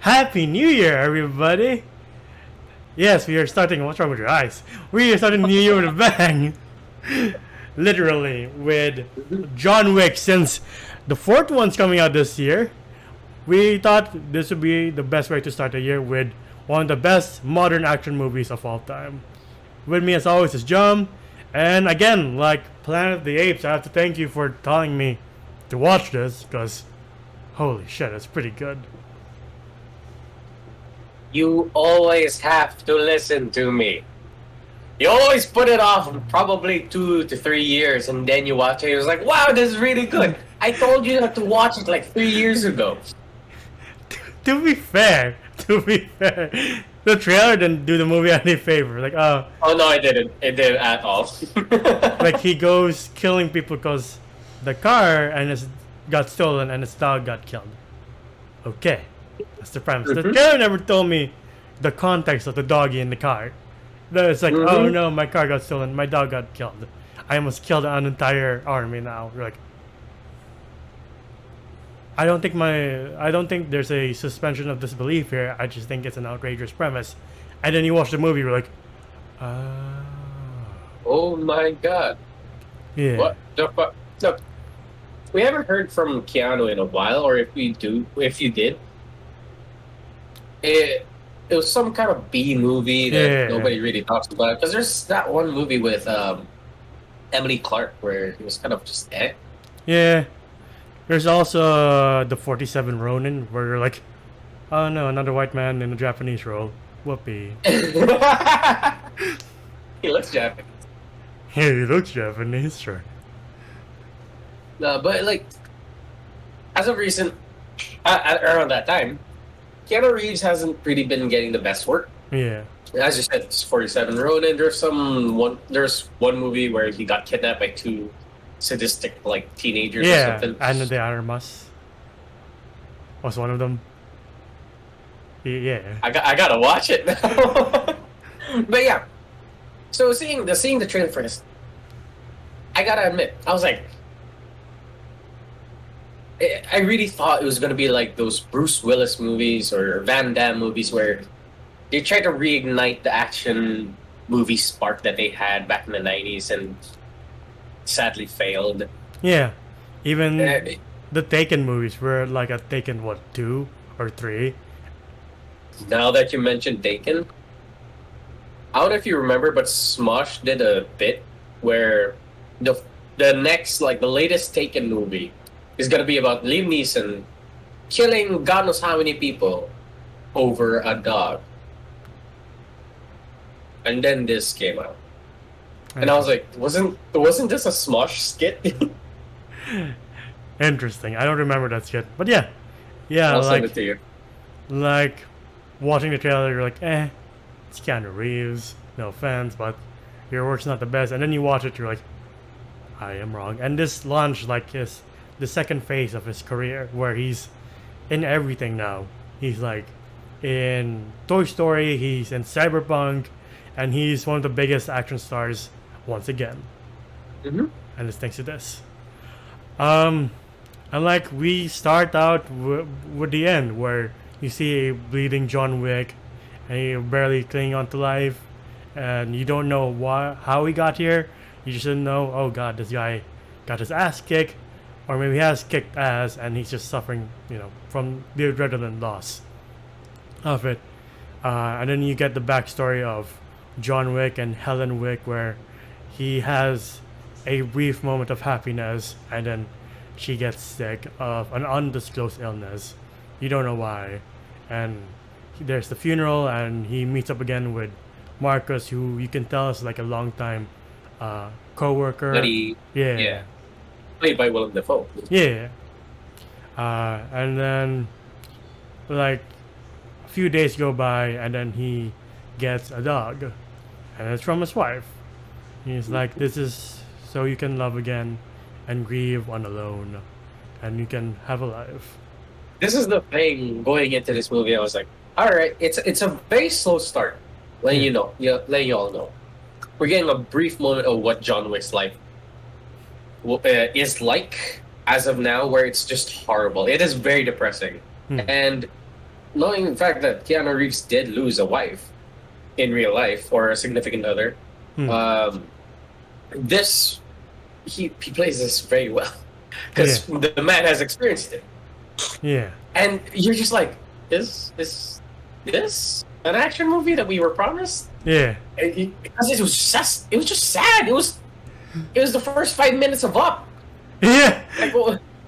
Happy New Year, everybody! Yes, we are starting. What's wrong with your eyes? We are starting the New Year with a bang! Literally, with John Wick, since the fourth one's coming out this year. We thought this would be the best way to start the year with one of the best modern action movies of all time. With me, as always, is John. And again, like Planet of the Apes, I have to thank you for telling me to watch this, because holy shit, it's pretty good. You always have to listen to me. You always put it off probably 2 to 3 years, and then you watch it. It was like, wow, this is really good. I told you not to watch it like 3 years ago. To be fair, the trailer didn't do the movie any favor. Like, oh no, it didn't. It didn't at all. like he goes killing people because the car got stolen and his dog got killed. Okay, that's the premise. The trailer never told me the context of the doggy in the car. It's like, oh no, my car got stolen, my dog got killed. I almost killed an entire army now. You're like, I don't think there's a suspension of disbelief here. I just think it's an outrageous premise. And then you watch the movie, you're like, oh my god. Yeah. What the fuck? Look, we haven't heard from Keanu in a while, or if you did, it was some kind of B movie that nobody really talks about. Because there's that one movie with Emily Clark where it was kind of just Yeah. There's also the 47 Ronin, where you're like, oh no, another white man in a Japanese role. Whoopee. He looks Japanese. Yeah, he looks Japanese, sure. No, but like, as of recent, around that time, Keanu Reeves hasn't really been getting the best work. Yeah. As you said, it's 47 Ronin. There's one movie where he got kidnapped by two sadistic like teenagers or something. Anna de Armas was one of them. Yeah. I gotta watch it now. But yeah. So seeing the trailer for this, I gotta admit, I was like, I really thought it was gonna be like those Bruce Willis movies or Van Damme movies where they try to reignite the action movie spark that they had back in the 90s and sadly failed. Yeah. Even the Taken movies were like a Taken, 2 or 3? Now that you mentioned Taken, I don't know if you remember, but Smosh did a bit where the next, like the latest Taken movie is gonna be about Liam Neeson killing God knows how many people over a dog. And then this came out. And I was like, wasn't this a Smosh skit? Interesting. I don't remember that skit. But yeah. I'll send it to you. Like, watching the trailer, you're like, it's Keanu Reeves. No offense, but your work's not the best. And then you watch it, you're like, I am wrong. And this launched like the second phase of his career, where he's in everything now. He's like in Toy Story, he's in Cyberpunk, and he's one of the biggest action stars once again. And it's thanks to this. And like, we start out with the end, where you see a bleeding John Wick, and he's barely clinging on to life, and you don't know how he got here. You just didn't know, oh god, this guy got his ass kicked, or maybe he has kicked ass, and he's just suffering, from the adrenaline loss of it. And then you get the backstory of John Wick and Helen Wick, where he has a brief moment of happiness, and then she gets sick of an undisclosed illness. You don't know why. And there's the funeral, and he meets up again with Marcus, who you can tell is like a long time co-worker. Yeah. Played by Willem Dafoe. Yeah. And then like a few days go by, and then he gets a dog, and it's from his wife. He's like, this is so you can love again and grieve alone, and you can have a life. This is the thing going into this movie. I was like, all right, it's a very slow start. Letting you all know. We're getting a brief moment of what John Wick's life is like as of now, where it's just horrible. It is very depressing. And knowing the fact that Keanu Reeves did lose a wife in real life or a significant other, Hmm. this he plays this very well because the man has experienced it, Yeah. and you're just like, is this an action movie that we were promised? Yeah. Because it was just sad. It was the first 5 minutes of Up. Yeah.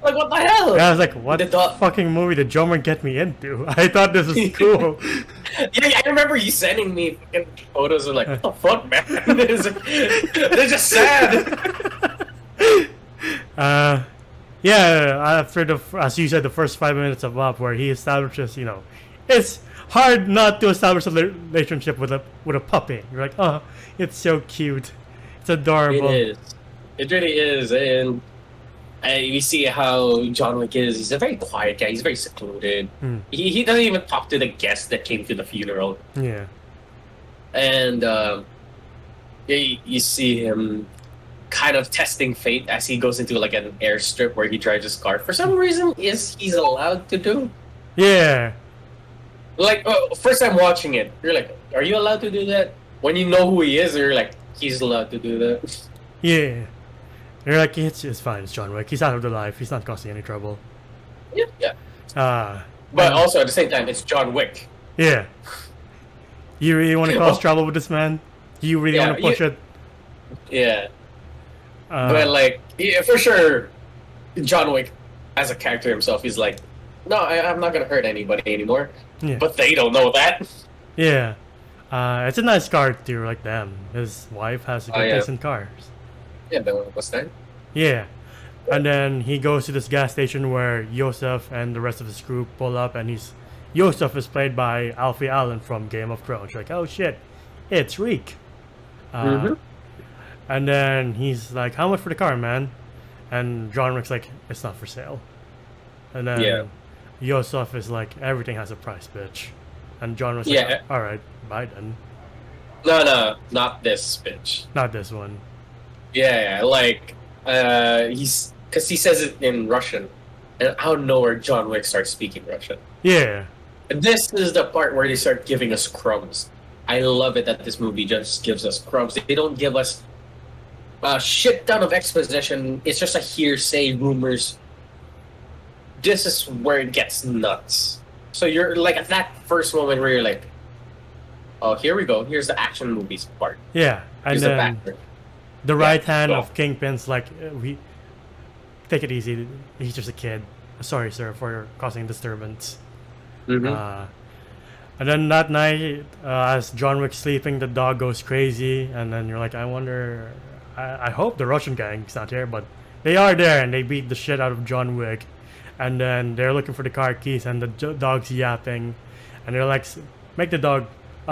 Like what the hell? I was like, what The dog- fucking movie did John Wick get me into? I thought this was cool. Yeah, I remember you sending me fucking photos of like, what the fuck, man? They're just sad. Yeah, after as you said, the first 5 minutes of Up, where he establishes, it's hard not to establish a relationship with a puppy. You're like, oh, it's so cute, it's adorable. It is. It really is, and we see how John Wick is. He's a very quiet guy. He's very secluded. He doesn't even talk to the guests that came to the funeral. Yeah, And you see him kind of testing fate as he goes into like an airstrip where he drives his car. For some reason, he's allowed to do. yeah, Like first time watching it, you're like, are you allowed to do that? When you know who he is, you're like, he's allowed to do that. yeah. You're like, it's fine. It's John Wick. He's out of the life. He's not causing any trouble. Yeah. But But also at the same time, it's John Wick. yeah, you really want to cause trouble with this man? You really want to push it? Yeah. But like, yeah, for sure, John Wick, as a character himself, he's like, no, I'm not gonna hurt anybody anymore. Yeah. But they don't know that. Yeah. It's a nice car too, like them. His wife has a good yeah. taste in cars. Yeah, but what's that? Yeah. And then he goes to this gas station where Yosef and the rest of his crew pull up, and Yosef is played by Alfie Allen from Game of Thrones. You're like, oh shit, it's Reek. And then he's like, how much for the car, man? And John Wick's like, it's not for sale. And then Yosef is like, everything has a price, bitch. And John Wick's like, alright, bye then. No, not this bitch. Not this one. Yeah, like, because he says it in Russian, and out of nowhere, John Wick starts speaking Russian. Yeah. And this is the part where they start giving us crumbs. I love it that this movie just gives us crumbs. They don't give us a shit ton of exposition. It's just a hearsay, rumors. This is where it gets nuts. So you're like at that first moment where you're like, oh, here we go. Here's the action movies part. Yeah. And Here's then the right hand go. of Kingpin's like, we take it easy. He's just a kid. Sorry, sir, for causing disturbance. Mm-hmm. And then that night, as John Wick's sleeping, the dog goes crazy, and then you're like, I wonder. I hope the Russian gang's not here, but they are there, and they beat the shit out of John Wick, and then they're looking for the car keys, and the dog's yapping, and they're like, make the dog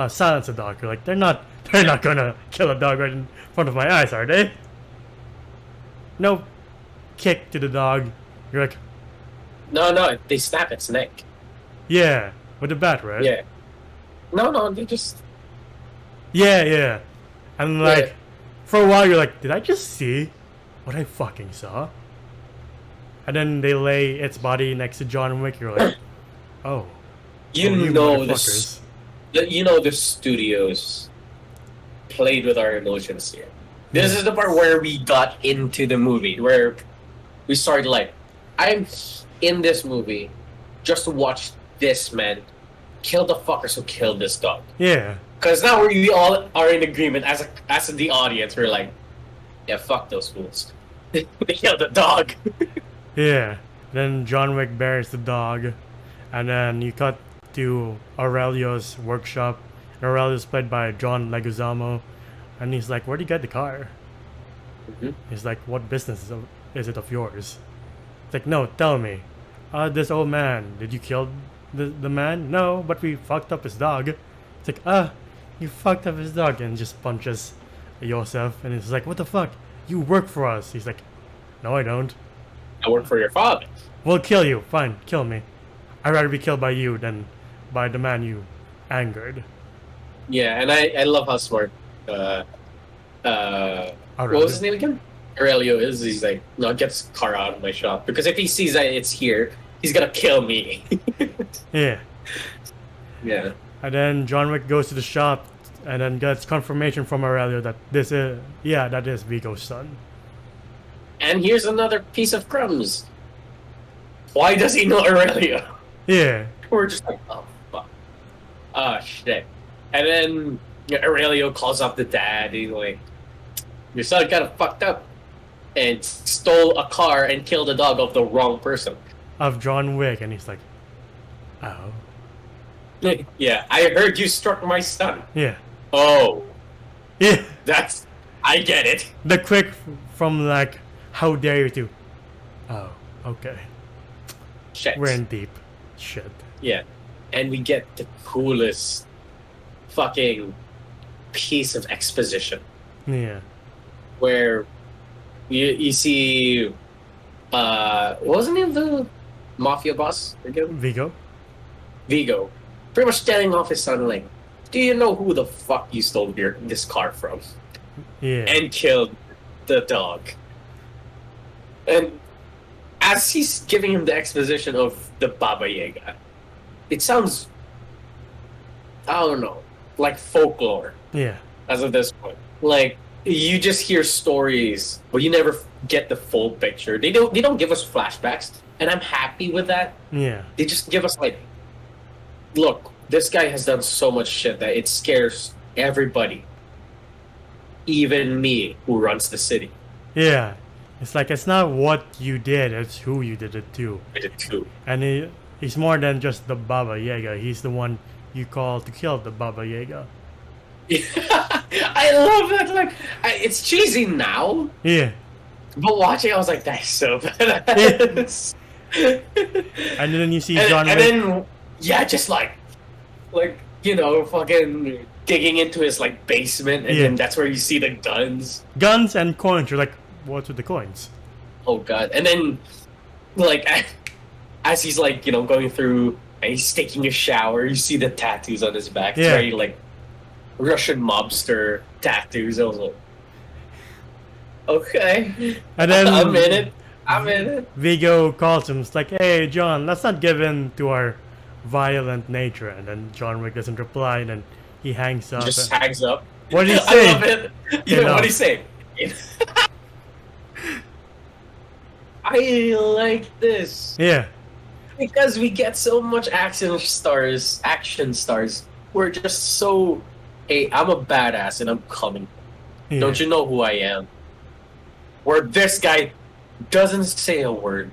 silence the dog. You're like, they're not gonna kill a dog right in front of my eyes, are they? No kick to the dog. You're like, No, they snap its neck. yeah, with the bat, right? Yeah. No, they just. Yeah. And like, for a while you're like, did I just see what I fucking saw? And then they lay its body next to John Wick. You're like, oh. You know this. You know the studios played with our emotions here. This is the part where we got into the movie, where we started like, I'm in this movie just to watch this man kill the fuckers who killed this dog. Yeah. Because now we all are in agreement as the audience. We're like, yeah, fuck those fools. They killed the dog. Yeah. Then John Wick buries the dog, and then you cut to Aurelio's workshop. And Aurelio's played by John Leguizamo, and he's like, where'd you get the car? Mm-hmm. He's like, what business is it of yours? It's like, no, tell me. This old man, did you kill the man? No, but we fucked up his dog. It's like, you fucked up his dog, and just punches Yosef, and he's like, what the fuck? You work for us. He's like, no, I don't. I work for your father. We'll kill you. Fine, kill me. I'd rather be killed by you than by the man you angered. Yeah, and I love how smart what was his name again? Aurelio is. He's like, no, get this car out of my shop, because if he sees that it's here, he's gonna kill me. Yeah. Yeah. And then John Wick goes to the shop and then gets confirmation from Aurelio that that is Vigo's son. And here's another piece of crumbs. Why does he know Aurelia? Yeah. We're just like, oh fuck. Oh shit. And then Aurelio calls up the dad. He's like, your son kind of fucked up and stole a car and killed a dog of the wrong person. Of John Wick, and he's like, oh. Yeah, I heard you struck my son. Yeah. Oh, Yeah. I get it. The quick from like, how dare you to, oh, okay. Shit. We're in deep shit. Yeah. And we get the coolest fucking piece of exposition Yeah. where you see what was the name of the mafia boss again? Vigo? Vigo. Pretty much telling off his son like, do you know who the fuck you stole this car from? Yeah. And killed the dog. And as he's giving him the exposition of the Baba Yaga, it sounds, I don't know, like folklore Yeah. as of this point. Like, you just hear stories, but you never get the full picture. They don't give us flashbacks, and I'm happy with that. Yeah. They just give us like, look, this guy has done so much shit that it scares everybody, even me who runs the city. Yeah. It's like, it's not what you did, it's who you did it to. I did too. And he's more than just the Baba Yaga. He's the one you call to kill the Baba Yaga. I love that. Like, it's cheesy now, Yeah. but watching, I was like, that's so badass. And then you see and, John and Wick. then yeah, just like you know, fucking digging into his like basement, and Yeah. then that's where you see the guns. Guns and coins. You're like, what's with the coins? Oh god! And then like as he's like, you know, going through and he's taking a shower, you see the tattoos on his back. It's Yeah. very like Russian mobster tattoos. I was like, okay, And then I'm in it. I'm in it. Vigo calls him. It's like, hey, John, let's not give in to our violent nature. And then John Wick doesn't reply, and then he hangs up. Just hangs up. What did he I say? love it. You Yeah, know. what did he say? I like this Yeah. because we get so much action stars. We're just so, hey, I'm a badass and I'm coming. Yeah. Don't you know who I am? Where this guy doesn't say a word.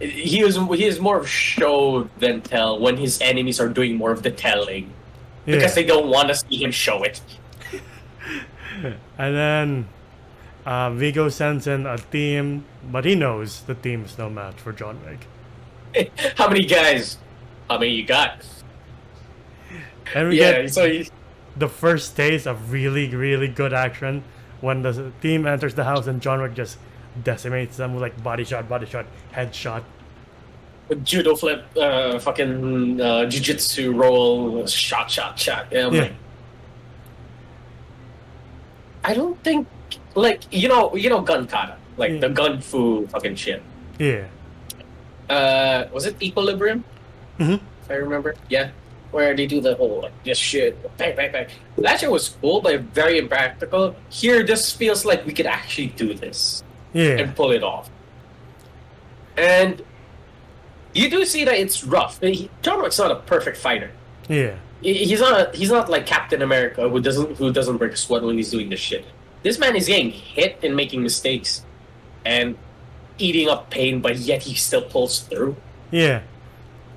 He is more of show than tell when his enemies are doing more of the telling Yeah. because they don't want to see him show it. And then Vigo sends in a team, but he knows the team is no match for John Wick. How many guys? How many you got? And we Yeah, get so you, the first taste of really, really good action when the team enters the house and John Wick just decimates them with like body shot, headshot. judo flip, fucking jiu-jitsu roll, shot. And I'm Yeah. like, I don't think, like, you know gun kata, like Yeah. the gun fu fucking shit. Yeah. Was it Equilibrium? Mhm. If I remember, yeah, where they do the whole like this shit, bang. That shit was cool, but very impractical. Here, this feels like we could actually do this Yeah. and pull it off. And you do see that it's rough. John Wick's not a perfect fighter. Yeah. He's not like Captain America who doesn't break a sweat when he's doing this shit. This man is getting hit and making mistakes and eating up pain, but yet he still pulls through. Yeah.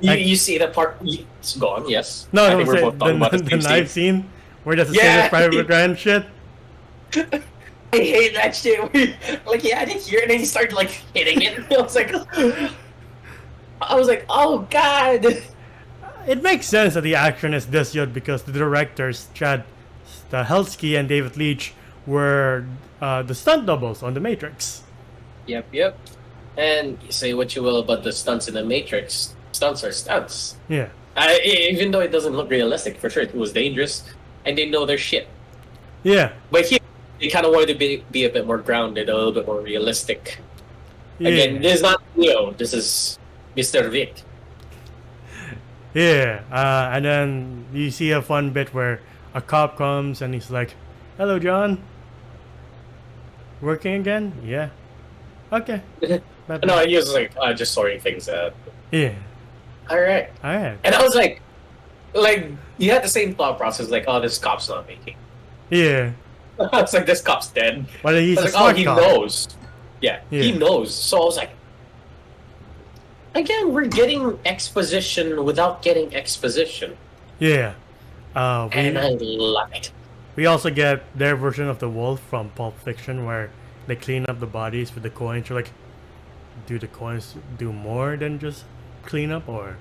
Like- You see that part? It's gone. Yes. No, I no, think we're say, both talking about the the same knife scene. scene where that's the Yeah. same private Ryan shit. I hate that shit. Like, yeah, I didn't hear it, and then he started like hitting it. I was like, oh god. It makes sense that the action is this good because the directors, Chad Stahelski and David Leitch, were the stunt doubles on The Matrix. Yep. And you say what you will about the stunts in the Matrix. Stunts are stunts. Yeah. Even though it doesn't look realistic, for sure, it was dangerous, and they know their shit. Yeah. But here, they kind of wanted to be a bit more grounded, a little bit more realistic. Yeah. Again, this is not Leo. This is Mr. Vic. Yeah, and then you see a fun bit where a cop comes and he's like, "Hello, John. Working again? Yeah. Okay. Bye No, bye." he was like just sorting things out. Yeah. All right, All right. and I was like you had the same thought process, like, oh, this cop's not making. Yeah. It's like this cop's dead. Well, he's I a was like, oh, smart he cop. knows. Yeah, he Yeah. knows. So I was like, again, we're getting exposition without getting exposition, Yeah. and I love it. We also get their version of the wolf from Pulp Fiction, where they clean up the bodies with the coins. You're like, do the coins do more than just clean up, or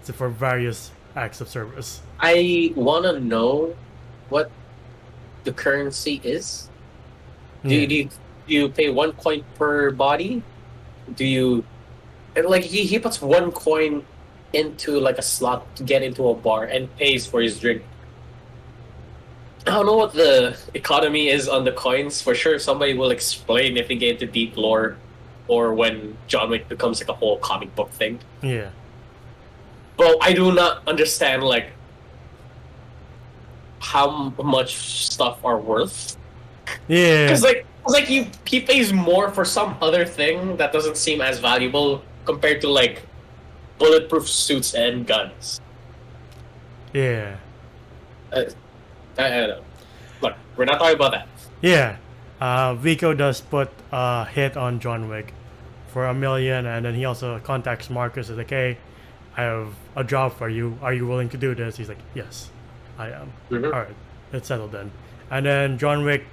is it for various acts of service? I want to know what the currency is. Yeah. Do you pay 1 coin per body? Do you and like he puts 1 coin into like a slot to get into a bar and pays for his drink. I don't know what the economy is on the coins. For sure, somebody will explain if we get into deep lore, or when John Wick becomes like a whole comic book thing. Yeah. But I do not understand like how much stuff are worth. Yeah. Because like he pays more for some other thing that doesn't seem as valuable compared to like bulletproof suits and guns. Yeah. I don't know. Look, we're not talking about that. Yeah. Vico does put a hit on John Wick for $1 million, and then he also contacts Marcus. Is like, hey, I have a job for you. Are you willing to do this? He's like, yes, I am. Mhm. All right, it's settled then. And then John Wick,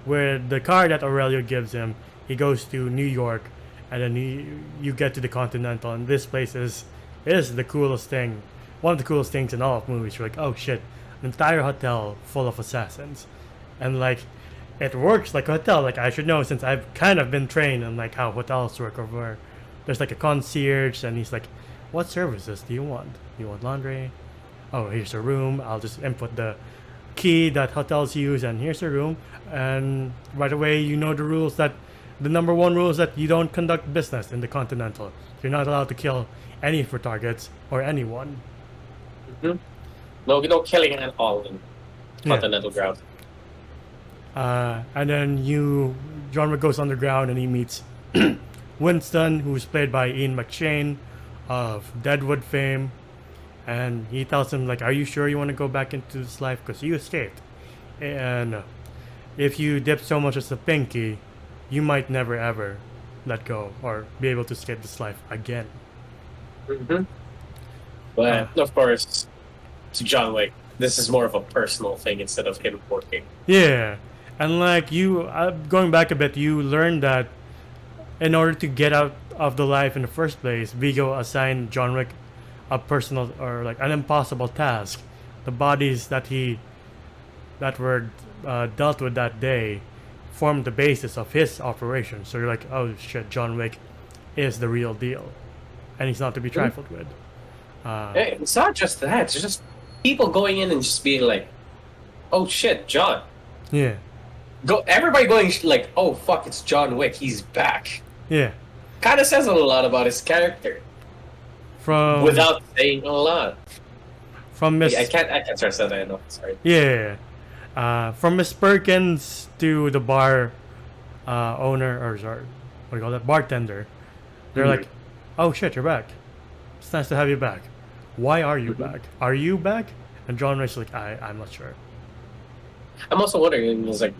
with the car that Aurelio gives him, he goes to New York, and then you get to the Continental, and this place is the coolest thing, one of the coolest things in all of movies. You're like, oh shit, an entire hotel full of assassins, and like it works like a hotel. Like I should know since I've kind of been trained in like how hotels work, over where there's like a concierge, and he's like, what services do you want? You want laundry? Oh, here's a room. I'll just input the key that hotels use, and here's a room. And right away, you know the rules, that the number one rule is that you don't conduct business in the Continental. You're not allowed to kill any of your targets or anyone. Mhm. No killing at all in Yeah. Continental ground. And then John Wick goes underground and he meets Winston, who's played by Ian McShane of Deadwood fame. And he tells him, like, are you sure you want to go back into this life? Because you escaped. And if you dip so much as a pinky, you might never ever let go or be able to escape this life again. Mm-hmm. But of course, to John Wick, this is more of a personal thing instead of him working. Yeah. And like going back a bit, you learn that in order to get out of the life in the first place, Vigo assigned John Wick a personal, or like an impossible task. The bodies that were dealt with that day formed the basis of his operation. So you're like, oh shit, John Wick is the real deal, and he's not to be trifled with. Hey, it's not just that. It's just people going in and just being like, "Oh shit, John." Yeah. Everybody going like, "Oh fuck, it's John Wick. He's back." Yeah. Kind of says a lot about his character From without saying a lot. From Miss. I can't stress that enough. Sorry. Yeah. From Miss Perkins to the bar owner, or sorry, what do you call that? Bartender. They're like, "Oh shit, you're back. It's nice to have you back. Why are you back? Are you back?" And John Wick's like, I'm not sure. I'm also wondering. It was like,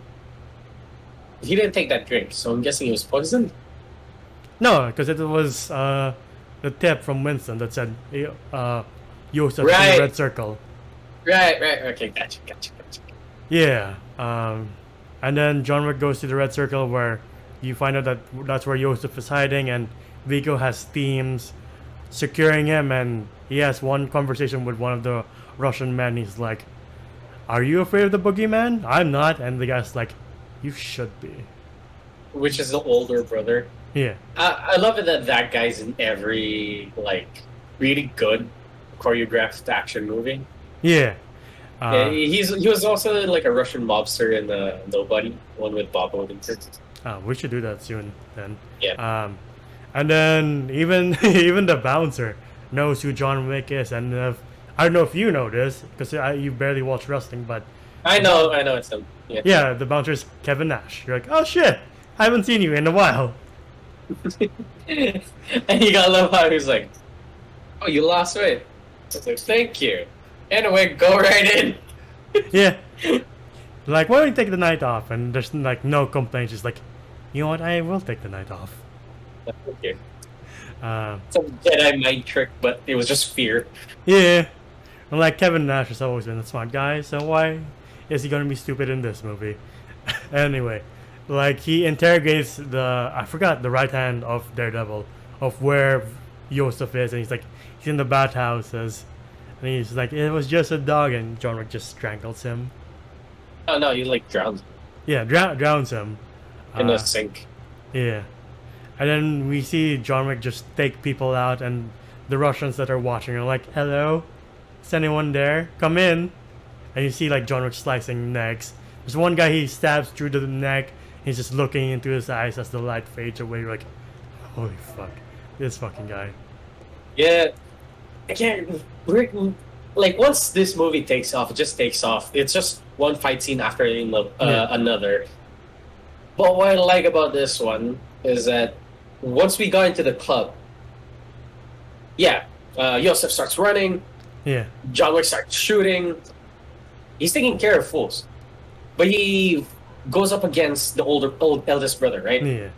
he didn't take that drink, so I'm guessing he was poisoned. No, because it was the tip from Winston that said, Yosef in Right. the red circle. Right. Okay, gotcha. Yeah. And then John Wick goes to the red circle, where you find out that that's where Yosef is hiding, and Vigo has teams securing him, and he has one conversation with one of the Russian men. He's like, are you afraid of the boogeyman? I'm not. And the guy's like, you should be. Which is the older brother. Yeah. I love it that guy's in every like really good choreographed action movie. Yeah. Yeah, he was also like a Russian mobster in Nobody, one with Bob Odenkirk. We should do that soon then. Yeah. And then even even the bouncer knows who John Wick is, and I don't know if you know this because you barely watch wrestling, but I know it's him. Yeah. yeah, the bouncer's Kevin Nash. You're like, oh shit, I haven't seen you in a while. And you gotta love how he's like, "Oh, you lost weight." I was like, "Thank you." Anyway, go right in. Yeah. Like, why don't you take the night off? And there's like no complaints. Just like, you know what? I will take the night off. Okay. Uh, It's a Jedi mind trick, but it was just fear. yeah. And like Kevin Nash has always been a smart guy, so why is he gonna be stupid in this movie? Anyway, like he interrogates I forgot the right hand of Daredevil, of where Yosef is, and he's in the bathhouses, and he's like, it was just a dog, and John Wick just strangles him. Oh no, you like drowned Yeah, drowns him. in the sink. Yeah. And then we see John Wick just take people out, and the Russians that are watching are like, hello? Is anyone there? Come in. And you see like John Wick slicing necks. There's one guy he stabs through the neck. He's just looking into his eyes as the light fades away. You're like, holy fuck. This fucking guy. Yeah, I can't. Like once this movie takes off, it just takes off. It's just one fight scene after another. But what I like about this one is that once we got into the club, yeah, Yosef starts running. Yeah. John Wick starts shooting. He's taking care of fools, but he goes up against the eldest brother, right? Yeah.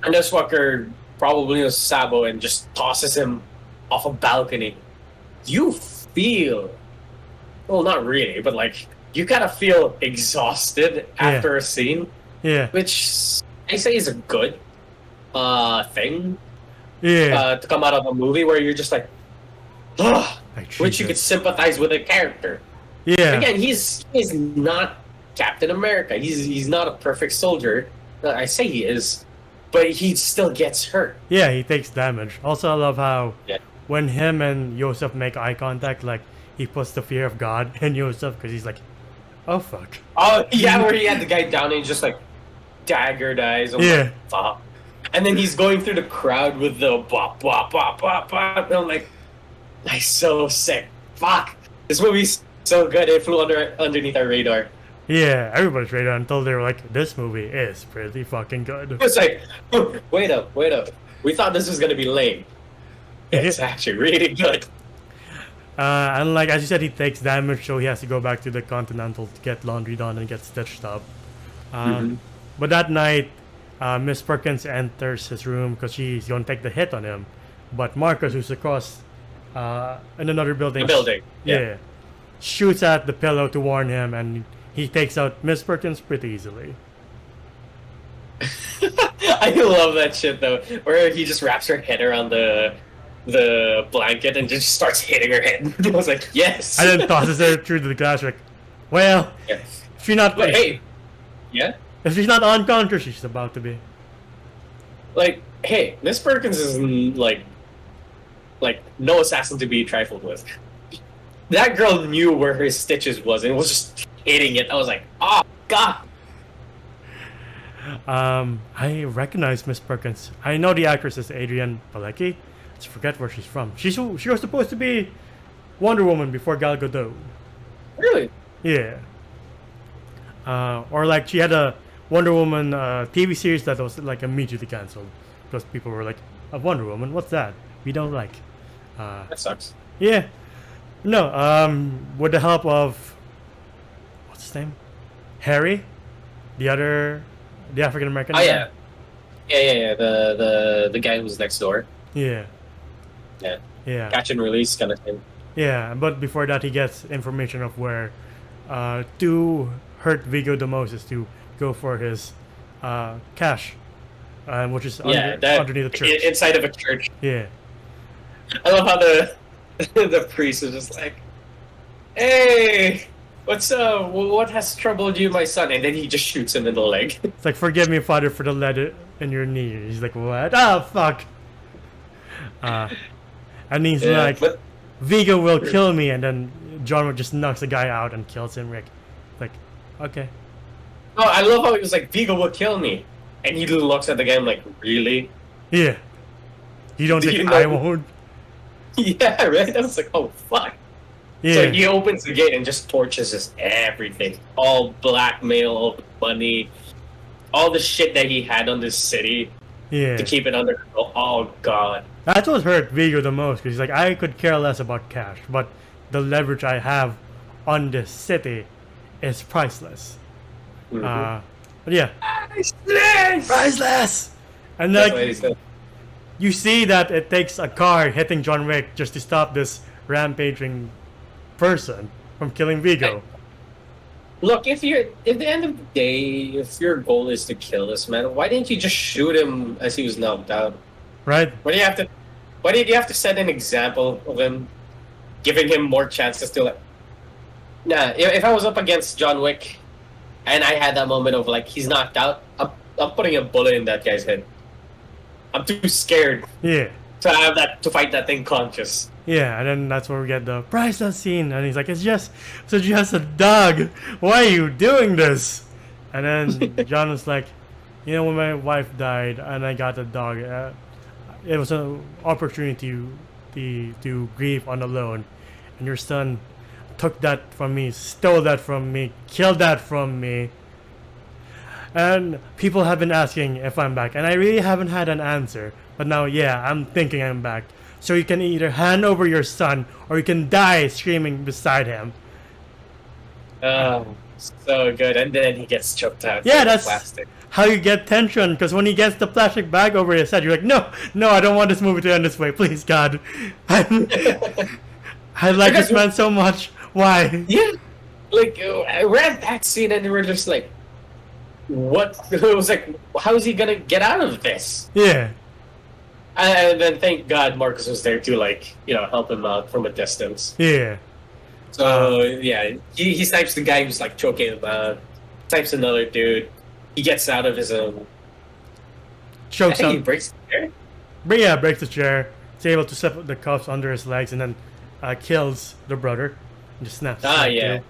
And this fucker probably knows Sabo and just tosses him off a balcony. You feel, well, not really, but like you kind of feel exhausted after a scene, Yeah. which I say is a good thing Yeah. to come out of a movie where you're just like, ugh, Like, which you could Jesus. sympathize with a character. Yeah. Again, he's not Captain America. He's not a perfect soldier. I say he is, but he still gets hurt. Yeah, he takes damage. Also, I love how Yeah. when him and Yosef make eye contact, like, he puts the fear of God in Yosef because he's like, oh, fuck. Oh yeah, where he had the guy down and he just like daggered eyes. I'm Yeah. like, fuck. And then he's going through the crowd with the bop bop bop bop bop. And I'm like, I'm so sick. Fuck. This movie's so good. It flew underneath our radar. Yeah, everybody's radar until they were like, this movie is pretty fucking good. It's like, wait up. We thought this was gonna be lame. It's actually really good. And like, as you said, he takes damage, so he has to go back to the Continental to get laundry done and get stitched up. But that night, Miss Perkins enters his room because she's going to take the hit on him. But Marcus, who's across in another building, Yeah. shoots at the pillow to warn him, and he takes out Miss Perkins pretty easily. I love that shit though, where he just wraps her head around the blanket and just starts hitting her head. I was like, yes. And then tosses her through the glass. Like, well, Yes. if she's not, But hey, yeah. if she's not unconscious, she's about to be. Like, hey, Miss Perkins is like no assassin to be trifled with. That girl knew where her stitches was and was just hitting it. I was like, oh god. I recognize Miss Perkins. I know the actress is Adrienne Palicki. I forget where she's from. She was supposed to be Wonder Woman before Gal Gadot. Really? Yeah. Or like she had a Wonder Woman TV series that was like immediately canceled because people were like, "A Wonder Woman? What's that? We don't like." That sucks. Yeah. No. With the help of what's his name, Harry, the African American. Oh yeah. Yeah. The guy who's next door. Yeah. Yeah. Yeah. Catch and release kind of thing. Yeah, but before that, he gets information of where to hurt Vigo the most is to go for his cash, which is underneath the church. Inside of a church. Yeah. I love how the the priest is just like, "Hey, what's up? What has troubled you, my son?" And then he just shoots him in the leg. It's like, forgive me, Father, for the lead in your knee. He's like, what? Oh, fuck. And he's like, but Vigo will kill me, and then John Wick just knocks the guy out and kills him. Rick, like, okay. oh, I love how he was like, "Vigo will kill me," and he looks at the guy and like, "Really?" Yeah. You don't Do think you I know- won't? Yeah, right. I was like, oh fuck. Yeah, So he opens the gate and just torches us everything. All blackmail, all the money, all the shit that he had on this city yeah. to keep it under control. Oh god. That's what hurt Vigo the most because he's like, I could care less about cash, but the leverage I have on this city is priceless. Mhm. But yeah, Priceless! priceless. And That's what like he said. you see that it takes a car hitting John Wick just to stop this rampaging person from killing Vigo. Look, if the end of the day, if your goal is to kill this man, why didn't you just shoot him as he was knocked out? Right? Why do you have to? Why did you have to set an example of him, giving him more chances to like? Nah, if I was up against John Wick, and I had that moment of like he's knocked out, I'm putting a bullet in that guy's head. I'm too scared Yeah. to fight that thing conscious. Yeah, and then that's where we get the priceless scene, and he's like, "It's just a dog. Why are you doing this?" And then John was like, "You know, when my wife died and I got a dog, it was an opportunity to grieve on alone, and your son took that from me, stole that from me, killed that from me." And people have been asking if I'm back, and I really haven't had an answer. But now, yeah, I'm thinking I'm back. So you can either hand over your son, or you can die screaming beside him. Oh, so good. And then he gets choked out. Yeah, by the that's plastic. how you get tension. Because when he gets the plastic bag over his head, you're like, no, I don't want this movie to end this way. Please, God. I like this man so much. Why? Yeah, like I read that scene and we're just like, what? It was like, how is he gonna get out of this? Yeah. And then thank God Marcus was there to like help him out from a distance. Yeah. So yeah, he snipes the guy who's like choking him out. Snipes another dude. He gets out of his own. I Chokes think he him. breaks the chair. But yeah, breaks the chair. He's able to slip the cuffs under his legs and then kills the brother. And just snaps. Ah, his neck yeah. too.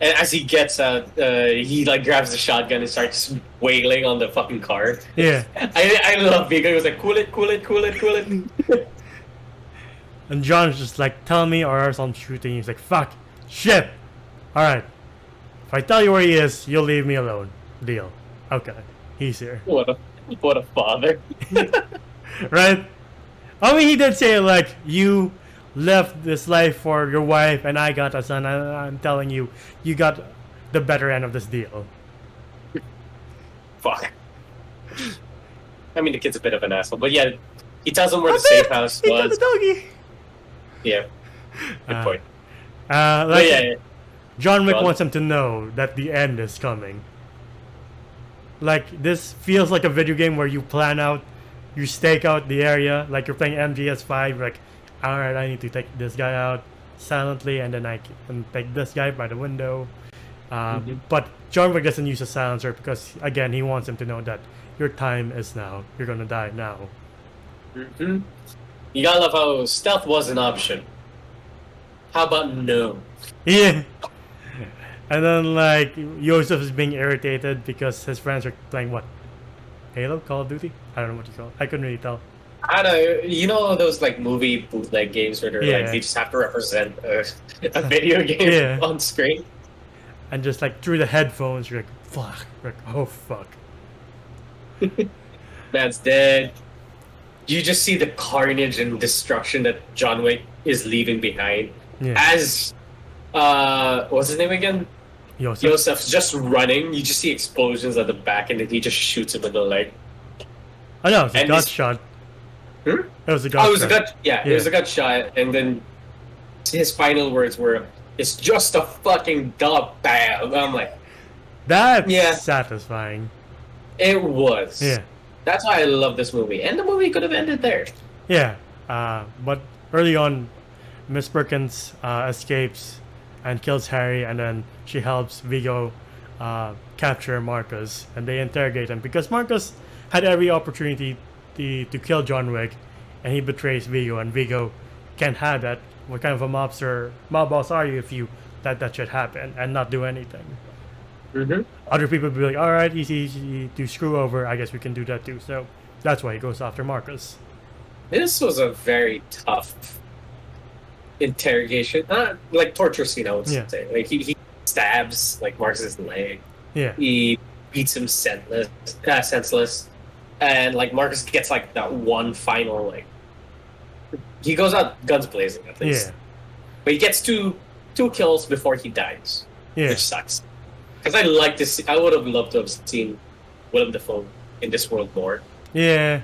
And as he gets out, he like grabs the shotgun and starts wailing on the fucking car. Yeah. I love Vigo. He was like, cool it, cool it, cool it, cool it. And John's just like, tell me or else I'm shooting. He's like, fuck, shit. Alright. If I tell you where he is, you'll leave me alone. Deal. Okay. He's here. What a father. Right? I mean, he did say, like, you left this life for your wife and I got a son. And I'm telling you, you got the better end of this deal. Fuck. I mean, the kid's a bit of an asshole. But yeah, he tells him where the safe house He got the was. doggy. Yeah. Good point. Like, But yeah. John Wick John- wants him to know that the end is coming. Like, this feels like a video game where you plan out, you stake out the area, like you're playing MGS5, you're like, alright, I need to take this guy out silently, and then I can take this guy by the window. But John Wick doesn't use a silencer because, again, he wants him to know that your time is now. You're gonna die now. Mm-hmm. You gotta love how stealth was an option. How about no? Yeah. And then, like, Joseph is being irritated because his friends are playing what? Halo? Call of Duty? I don't know what you call it. I couldn't really tell. I don't know. You know those like movie bootleg games where they're Yeah. like they just have to represent a video game Yeah. on screen. And just, like, through the headphones, you're like, fuck. You're like, oh, fuck. Man's dead. You just see the carnage and destruction that John Wick is leaving behind. Yeah. As what's his name again? Joseph. Yosef's just running. You just see explosions at the back, and then he just shoots him in the leg. Oh, no, it was a And gut this- shot. Hmm? It was a gut Oh, it was a shot. gut. Yeah, it was Yeah. a gut shot, and then his final words were, "It's just a fucking dub." Bam. I'm like, That's Yeah. satisfying. it was. Yeah. That's why I love this movie, and the movie could have ended there. Yeah. But early on, Miss Perkins escapes and kills Harry, and then she helps Vigo capture Marcus, and they interrogate him because Marcus had every opportunity to kill John Wick, and he betrays Vigo, and Vigo can't have that. What kind of a mob boss are you if you let that shit happen and not do anything? Mm-hmm. Other people would be like, all right, easy to screw over. I guess we can do that too. So that's why he goes after Marcus. This was a very tough interrogation, like torture scene. I would Yeah. say, like he stabs like Marcus's leg. Yeah. He beats him senseless, and like Marcus gets like that one final like. He goes out guns blazing at least, Yeah. but he gets two kills before he dies, Yeah. which sucks. Because I like to see, I would have loved to have seen Willem Dafoe in this world more. Yeah.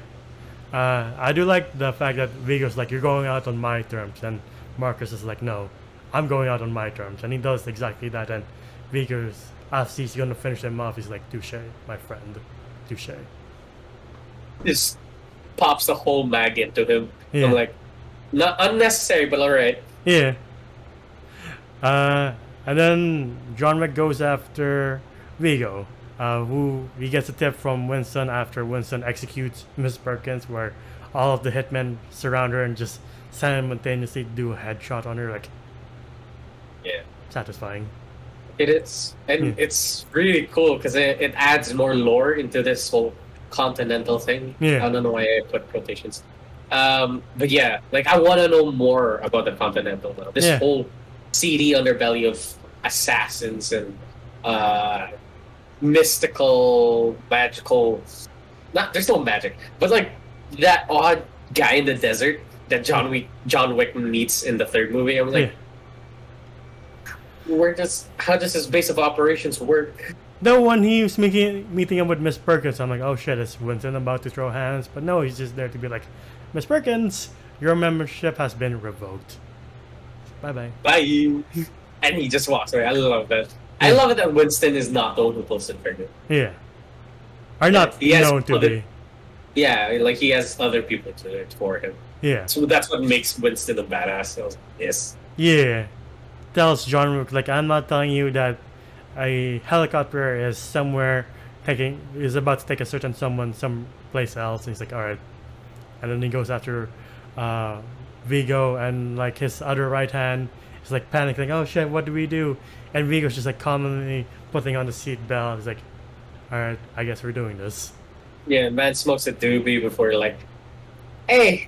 I do like the fact that Vigo's like, you're going out on my terms, and Marcus is like, no, I'm going out on my terms, and he does exactly that. And Vigo's, as he's gonna finish him off, he's like, touche, my friend, touche. Just pops the whole mag into him. Yeah. I'm like, not unnecessary, but alright. Yeah. And then John Wick goes after Vigo, who he gets a tip from Winston after Winston executes Miss Perkins, where all of the hitmen surround her and just simultaneously do a headshot on her, like, Yeah. satisfying. It is. And it's really cool because it adds more lore into this whole continental thing. Yeah. I don't know why I put quotations. But yeah, like I want to know more about the continental now. This Yeah. whole seedy underbelly of assassins and mystical, magical. Not there's no magic, but like that odd guy in the desert that John Wick meets in the third movie. I was like, how does his base of operations work? No, when he was meeting him with Miss Perkins, I'm like, oh shit, is Winston about to throw hands? But no, he's just there to be like, Miss Perkins, your membership has been revoked. Bye bye. Bye. And he just walks away. I love that. I love it that Winston is not the one who pulls the trigger. Yeah. Are not He has known to other- be. Yeah, like he has other people to do it for him. Yeah. So that's what makes Winston a badass. I was like, yes. Yeah. Tells John Wick, like, I'm not telling you that a helicopter is somewhere is about to take a certain someone someplace else. And he's like, alright. And then he goes after Vigo, and like his other right hand is like panicking, oh shit, what do we do? And Vigo's just like calmly putting on the seat belt. He's like, alright, I guess we're doing this. Yeah, man smokes a doobie before you're like, hey,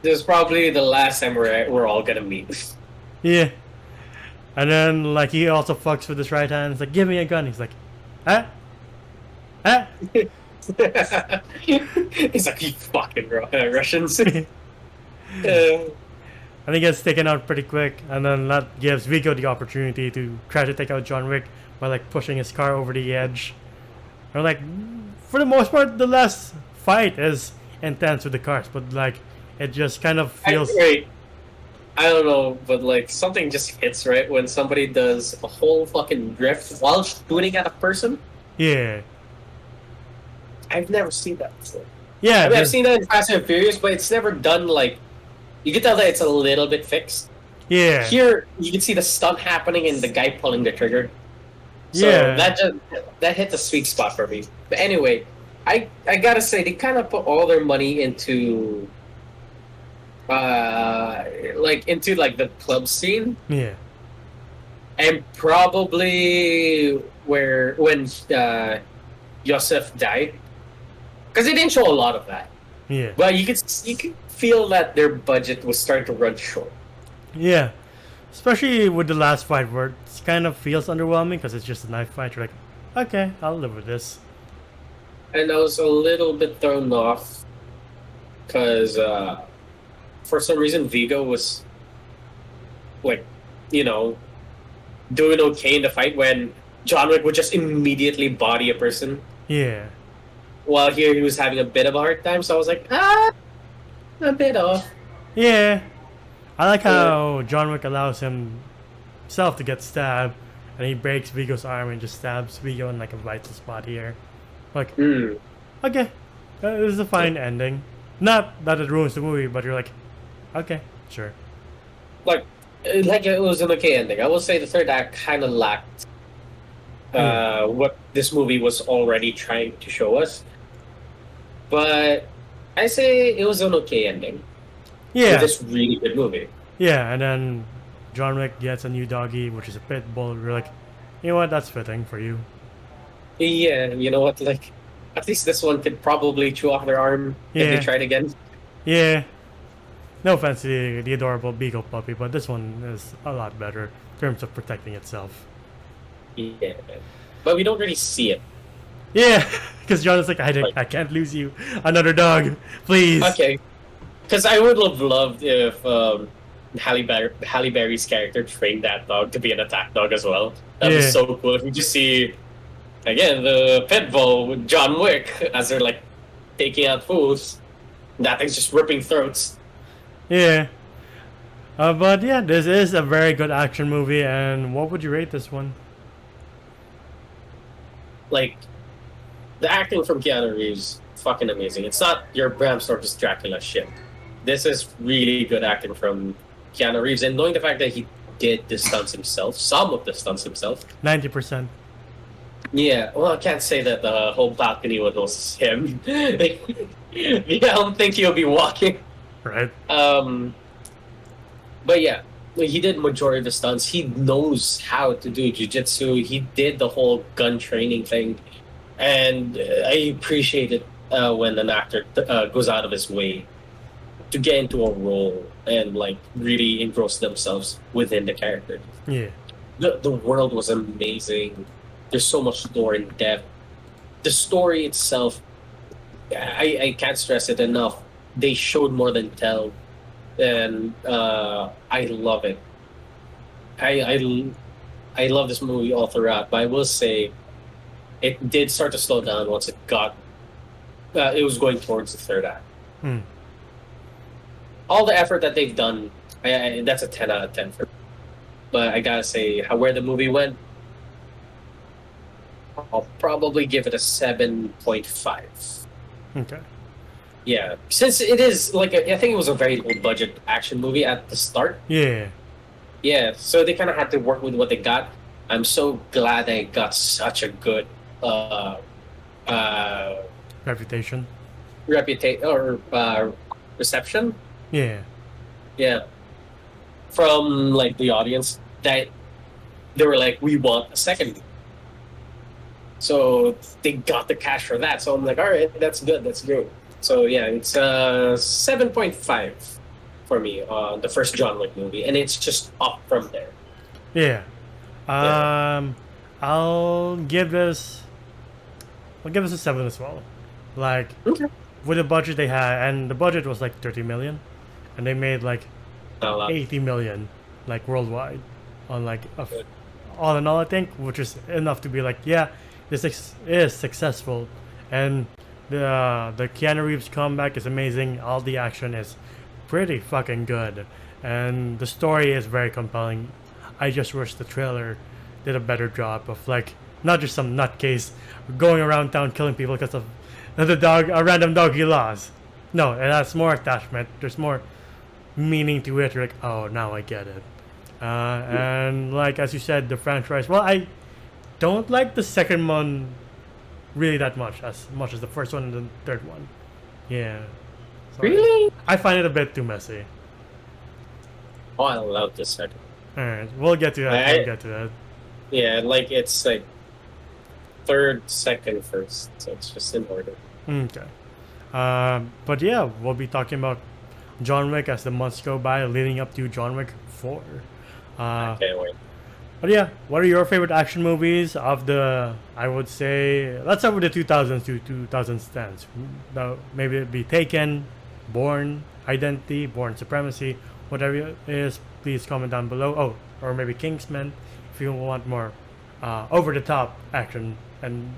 this is probably the last time we're all gonna meet. Yeah. And then like he also fucks with his right hand. He's like, give me a gun. He's like, ah? Ah? He's like, you fucking Russians. And he gets taken out pretty quick, and then that gives Vigo the opportunity to try to take out John Wick by like pushing his car over the edge. And like, for the most part, the last fight is intense with the cars, but like, it just kind of feels. I don't know, but like something just hits right when somebody does a whole fucking drift while shooting at a person. Yeah. I've never seen that before. Yeah. I mean, I've seen that in Fast and Furious, but it's never done like. You can tell that it's a little bit fixed. Yeah. Here, you can see the stunt happening and the guy pulling the trigger. So Yeah. that hit the sweet spot for me. But anyway, I gotta say they kind of put all their money into into the club scene, Yeah. and probably when Yosef died, because they didn't show a lot of that. Yeah. But you could feel that their budget was starting to run short. Yeah. Especially with the last fight, where it kind of feels underwhelming because it's just a knife fight. You're like, okay, I'll live with this. And I was a little bit thrown off because for some reason Vigo was doing okay in the fight when John Wick would just immediately body a person, Yeah. while here he was having a bit of a hard time. So I was like, a bit off. Yeah. I like how John Wick allows himself to get stabbed, and he breaks Vigo's arm and just stabs Vigo in like a vital spot here. Like, okay, this is a fine ending. Not that it ruins the movie, but you're like, okay, sure. Like it was an okay ending. I will say the third act kind of lacked what this movie was already trying to show us. But I say it was an okay ending. Yeah. To this really good movie. Yeah, and then John Wick gets a new doggy, which is a pit bull. We're like, you know what, that's fitting for you. Yeah, you know what? Like, at least this one could probably chew off their arm if Yeah. they tried again. Yeah. No offense to the adorable beagle puppy, but this one is a lot better in terms of protecting itself. Yeah, but we don't really see it. Yeah, because John is like, Like, I can't lose you. Another dog, please. okay, because I would have loved if Halle Berry's character trained that dog to be an attack dog as well. That'd be Yeah. so cool if we just see again the pit bull with John Wick as they're like taking out fools. That thing's just ripping throats. Yeah. But yeah, this is a very good action movie. And what would you rate this one? Like the acting from Keanu Reeves, fucking amazing. It's not your Bram Stoker's Dracula shit. This is really good acting from Keanu Reeves, and knowing the fact that he did the stunts himself, some of the stunts himself. 90%. Yeah, well, I can't say that the whole balcony was him. I don't think he'll be walking. Right? But yeah, he did majority of the stunts. He knows how to do jiu-jitsu. He did the whole gun training thing. And I appreciate it when an actor goes out of his way to get into a role and like really engross themselves within the character. Yeah. The world was amazing. There's so much lore and depth. The story itself, I can't stress it enough. They showed more than tell, and I love it. I love this movie all throughout. But I will say, it did start to slow down once it got. It was going towards the third act. Hmm. All the effort that they've done, that's a 10 out of 10 for me. But I gotta say, where the movie went, I'll probably give it a 7.5. Okay. Yeah, since it is like I think it was a very low budget action movie at the start. Yeah. Yeah, so they kind of had to work with what they got. I'm so glad they got such a good Reputation. reception. Yeah. Yeah, from like the audience that they were like, we want a second. So they got the cash for that. So I'm like, all right, that's good. That's good. So yeah, it's 7.5 for me on the first John Wick movie, and it's just up from there. Yeah. I'll give this a 7 as well. Like, Okay. with the budget they had, and the budget was like 30 million, and they made like 80 million, like worldwide, on like all in all, I think, which is enough to be like, yeah, this is successful, and the Keanu Reeves comeback is amazing. All the action is pretty fucking good, and the story is very compelling. I just wish the trailer did a better job of like not just some nutcase going around town killing people because of a random dog he lost. No, it has more attachment. There's more meaning to it. You're like, oh, now I get it. And like as you said, the franchise. Well, I don't like the second one really that much as the first one and the third one. Yeah. Sorry. Really? I find it a bit too messy. Oh, I love this second. Alright, we'll get to that. We'll get to that. Yeah, like it's like third, second, first. So it's just in order. Okay. But yeah, we'll be talking about John Wick as the months go by, leading up to John Wick 4. I can't wait. But yeah, what are your favorite action movies of the, I would say, let's start with the 2000s to 2010s. Now, maybe it'd be Taken, Bourne Identity, Bourne Supremacy, whatever it is, please comment down below. Oh, or maybe Kingsman, if you want more over-the-top action, and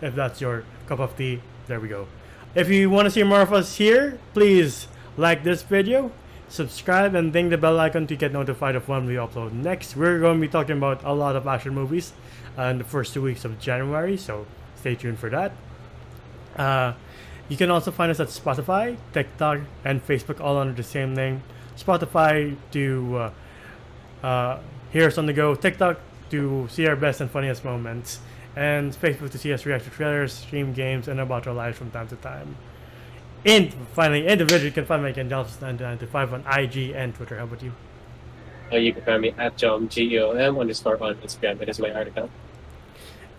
if that's your cup of tea, there we go. If you want to see more of us here, please like this video, subscribe, and ding the bell icon to get notified of when we upload next. We're going to be talking about a lot of action movies in the first 2 weeks of January, so stay tuned for that. You can also find us at Spotify, TikTok, and Facebook, all under the same name. Spotify to hear us on the go, TikTok to see our best and funniest moments, and Facebook to see us react to trailers, stream games, and about our lives from time to time. And finally, individually, you can find me at Gendalfus995 on IG and Twitter. How about you? You can find me at JomGEOM _ on Instagram. It is my art account.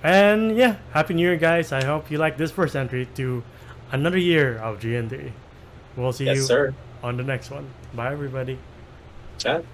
And yeah, Happy New Year, guys. I hope you like this first entry to another year of G&D. We'll see Yes, you sir. on the next one. Bye, everybody. Chat.